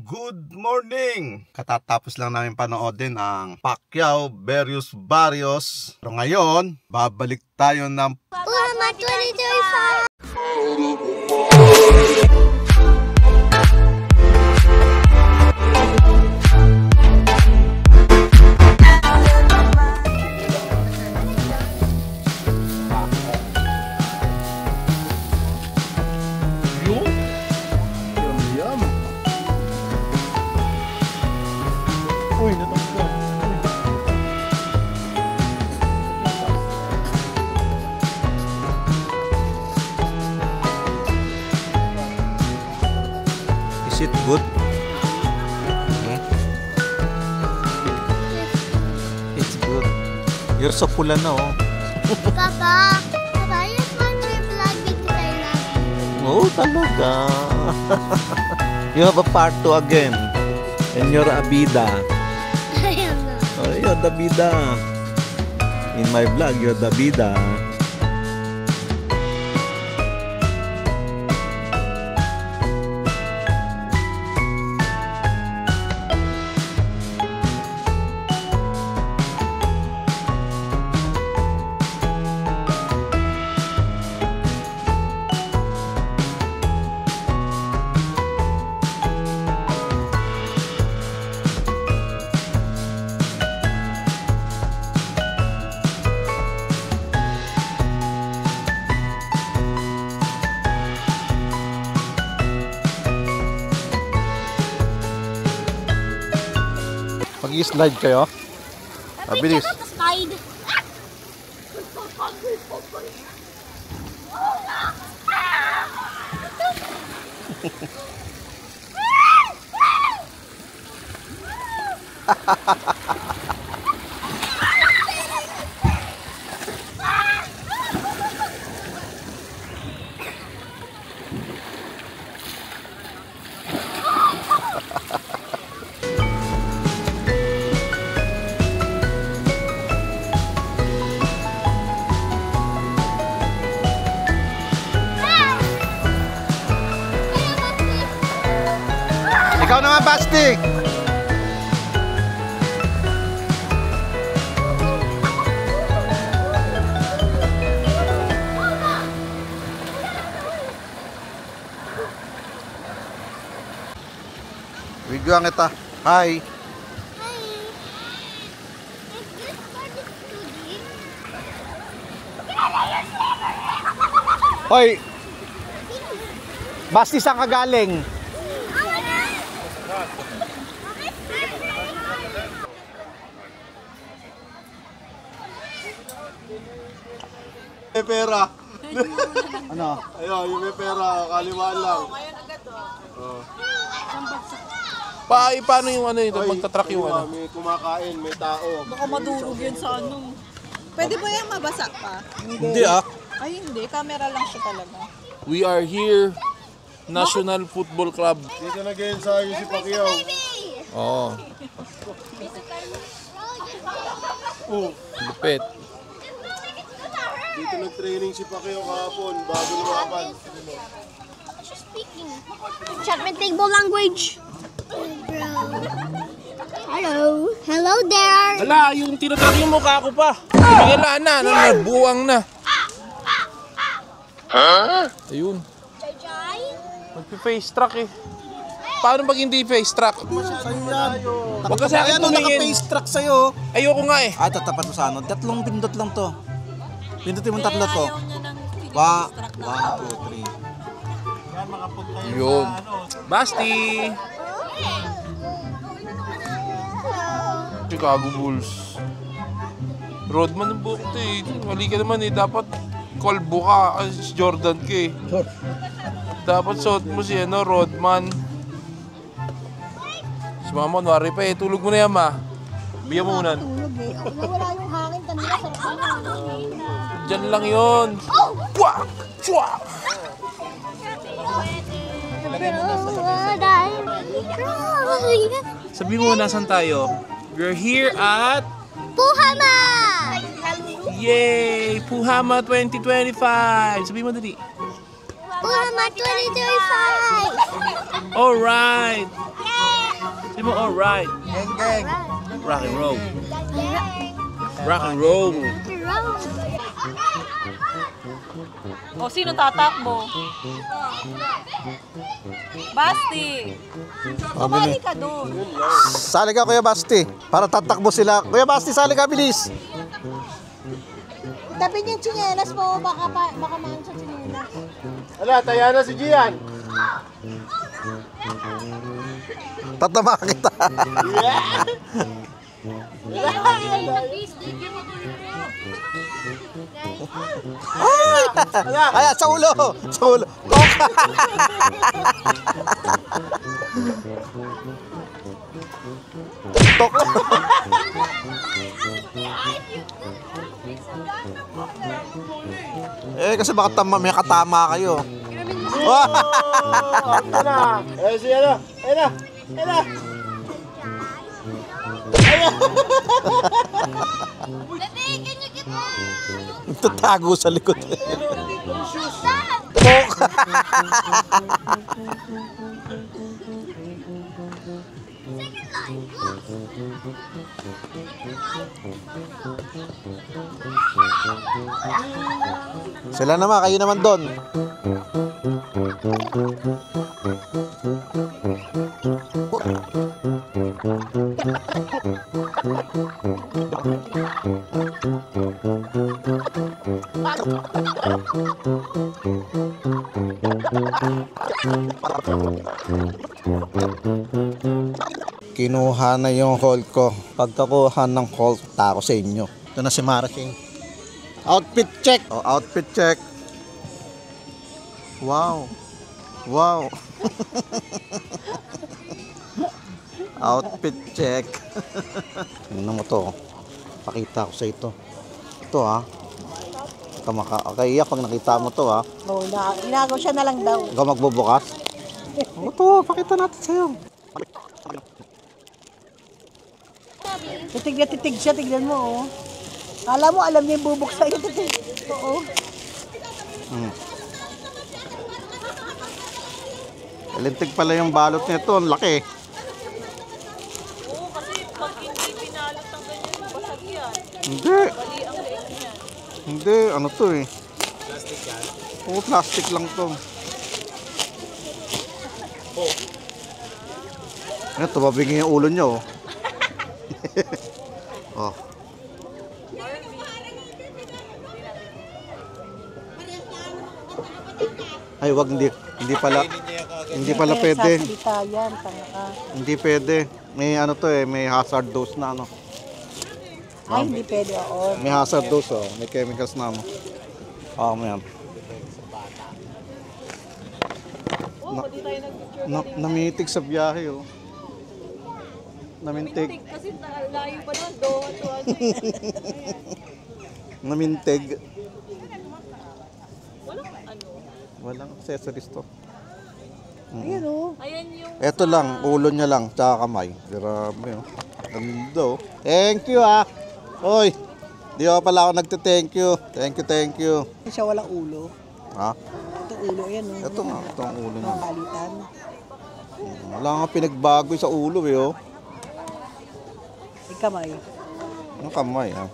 Good morning! Katatapos lang namin panoodin ang Pacquiao versus Barrios. Pero ngayon, babalik tayo ng Puhama 2035! Uy, natangka. Is it good? It's good. You're so pula na oh. Papa, you want your vlog in Thailand? Oh, talaga. You have a part 2 again. And you're a bida. Oh, you're the bida. In my vlog, you're the bida. Mag-i-slide kayo? Mabilis. Slide. Ikaw naman, Basti! Videoan kita. Hi! Hoy! Basti, saan ka galing? May pera. Ano? Ayun, yung may pera, kaliwaan lang. Paano yung ano ito, magtatrack yung ano? May kumakain, may tao. Baka madurog yan sa ano. Pwede ba yung mabasa pa? Hindi ah. Ay hindi, camera lang siya talaga. We are here, National Football Club. Dito nag-ensayo si Pacquiao. Oo, lupit. Dito nag-training si Pacquiao kahapon, bago lumaban. She's speaking. Chat my table language. Hello. Hello there. Hala, yung tinatrack yung mukha ko pa. Bigala na, nagbuwang na. Ayun, Jai. magpi-face track eh. Paano pag hindi face track? Huwag ka sa akin tumingin. Naka-face track sa'yo. Ayoko nga eh. Ay, tatapat mo sa ano. Tatlong pindot lang to. Pindutin mo tatlo to. 1, 2, 3. Yun. Basti! Chicago Bulls. Rodman ang buhok ito eh. Mali ka naman eh. Dapat kolbo ka. Jordan ka eh. Dapat suot mo si ano, Rodman. Si mama, kunwari pa eh. Tulog mo na yan ma. Bigyan mo muna. Wala yung hangin kanina sa Diyan lang yun. Kwak! Chwak! Sabi mo, nasan tayo? We're here at Puhama! Yay! Puhama 2025! Sabi mo dali. Puhama 2025! Alright! Yay! Say mo, alright. Gang, gang. Rock and roll. Rock and roll. O, sino tatakbo? Basti! Kumali ka doon. Sali ka, Kuya Basti. Para tatakbo sila. Kuya Basti, sali ka, bilis. Tabi niyung tsinelas mo, baka maan sa tsinelas. Ala, taya na si Gian. Tatama kita. Ay, sa ulo. Sa ulo. Tok. Kasi baka may katama kayo. Ito na. Eh, si ano? Ayun na. Ayun na. Tatago sa likod. Sila naman, kayo naman doon. Kinuha na yung haul ko. Pagkakuha ng haul, tako sa inyo. Ito na si Maraking. Outfit check. Oh, outfit check. Wow. Wow. Outfit check. Tingnan mo to. Pakita ko sa ito. Ito ha. Makaiyak pag nakita mo to ha. Oo, inagaw siya na lang daw. Ikaw magbubukas? Ito, pakita natin sa'yo. Titig na titig siya, tignan mo, oh. Kala mo, alam niya yung bubuksan yung titig. Oo. Lintig pala yung balot nito, ang laki. Oo, kasi pag hindi pinalot ang ganyan, basag yan. Hindi. Bali ang leeg niya. Hindi, ano to eh. Plastic yan? Oo, plastic lang to. Ano, tumabingin yung ulo nyo oh. Oh. Ay, wag, hindi pala pwede. Sasalita yan, tanga ka. Hindi pwede. May ano to eh, may hazard dose na ano. Ay, hindi pwede, oo. May hazard dose oh, may chemicals na ano. May yan. Oo, pati tayo nag-picture Namitig sa biyahe oh. Namintig. kasi layo pa doon, doon, doon. Namintig. Walang ano. Walang accessories to. Ayan, oh. Ayan yung... Ito lang, ulo niya lang, tsaka kamay. Grabe oh. Ganda oh. Thank you ah. Hoy, di ako pala ako nagte-thank you. Thank you. Siya walang ulo. Ha? Ito ulo, ayan, oh. Ito nga, ito ang ulo niya. Mga balitan. Wala nga pinagbago sa ulo eh oh. May kamay. Ang kamay ah.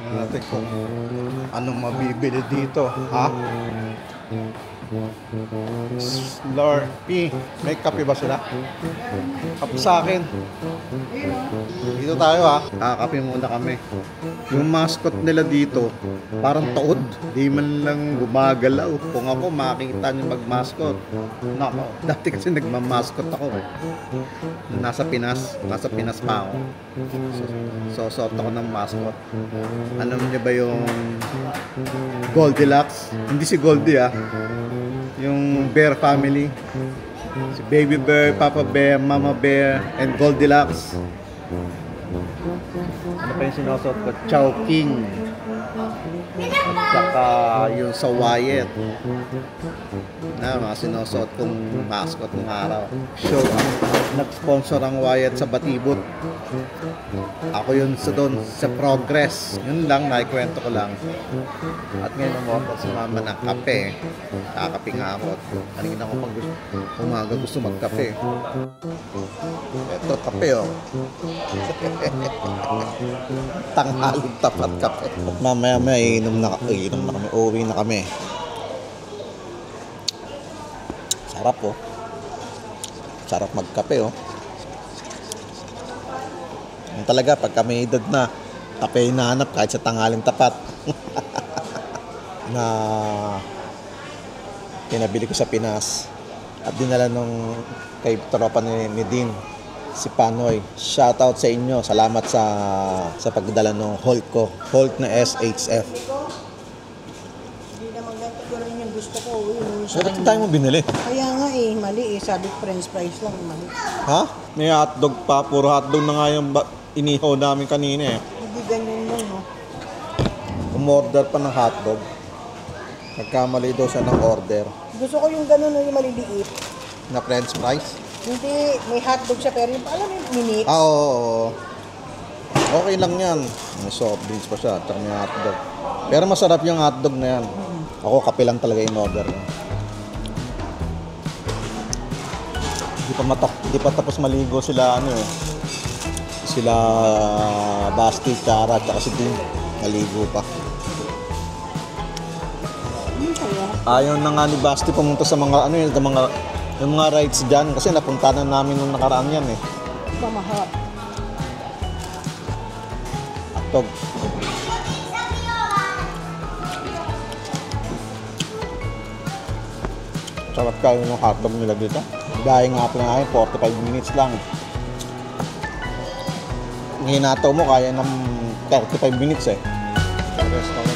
Natin kung anong mabibili dito, ha? Slurpee. May kape ba sila? Kape sa akin. Dito tayo ha. Kakape muna kami. Yung mascot nila dito, parang taod. Di man lang gumagalaw. Kung ako makikita nyo mag-mascot. Nako, dati kasi nagmamascot ako. Nasa Pinas pa ako. So suot ako ng mascot. Alam niyo ba yung Goldilocks? Hindi si Goldie ah. Yung Bear family. Si Baby Bear, Papa Bear, Mama Bear, and Goldilocks. Ano pa yung sinusot ko? Chowking. Saka yung sa Wyatt na mga sinusuot kong mascot ng araw. Show up. Nag-sponsor ang Wyatt sa Batibot. Ako yun sa doon sa Progress. Yun lang, naikwento ko lang. At ngayon umorder si mama ng kape. Kakape nga ako. Kanina ko pag umaga gusto magkape. Ito, kape oh. Tanghaling tapat kape. At mamaya may inom na kami. Uwi na kami. Sarap oh. Sarap magkape oh. Yung talaga pag kami edad na, kape hinahanap kahit sa tanghaling tapat. Na pinabili ko sa Pinas at dinala nung kay tropa ni Dean, si Panoy. Shoutout sa inyo. Salamat sa pagdala ng Holt ko. Holt na SHF. Hindi naman ganito ko rin yung gusto ko. Bakit tayo mo binili? Kaya nga eh, mali eh. Sabi french fries lang, mali. Ha? May hotdog pa. Puro hotdog na nga yung inihaw namin kanina eh. Hindi ganyan lang, no? Umorder pa ng hotdog. Nagkamali daw siya ng order. Gusto ko yung gano'n yung maliliit. Na french fries? Hindi, may hotdog siya pero yung alam mo yung minix. Ah, oo. Okay lang yan. May soft drinks pa siya. At may hotdog. Pero masarap yung hotdog na yan. Ako, kape lang talaga yung order ko. Di pa tapos maligo sila ano eh. Sila Basti, Chara, at si Tim. Maligo pa. Ayaw na nga ni Basti pumunta sa mga ano yun, yung mga rides dyan kasi napunta na namin nung nakaraan yan eh. Pamahap. Hotdog. Sarap kayo ng hotdog nila dito. Dahil nga po na 45 minutes lang. Hinataw mo kaya ng 35 minutes eh. Sa restaurant.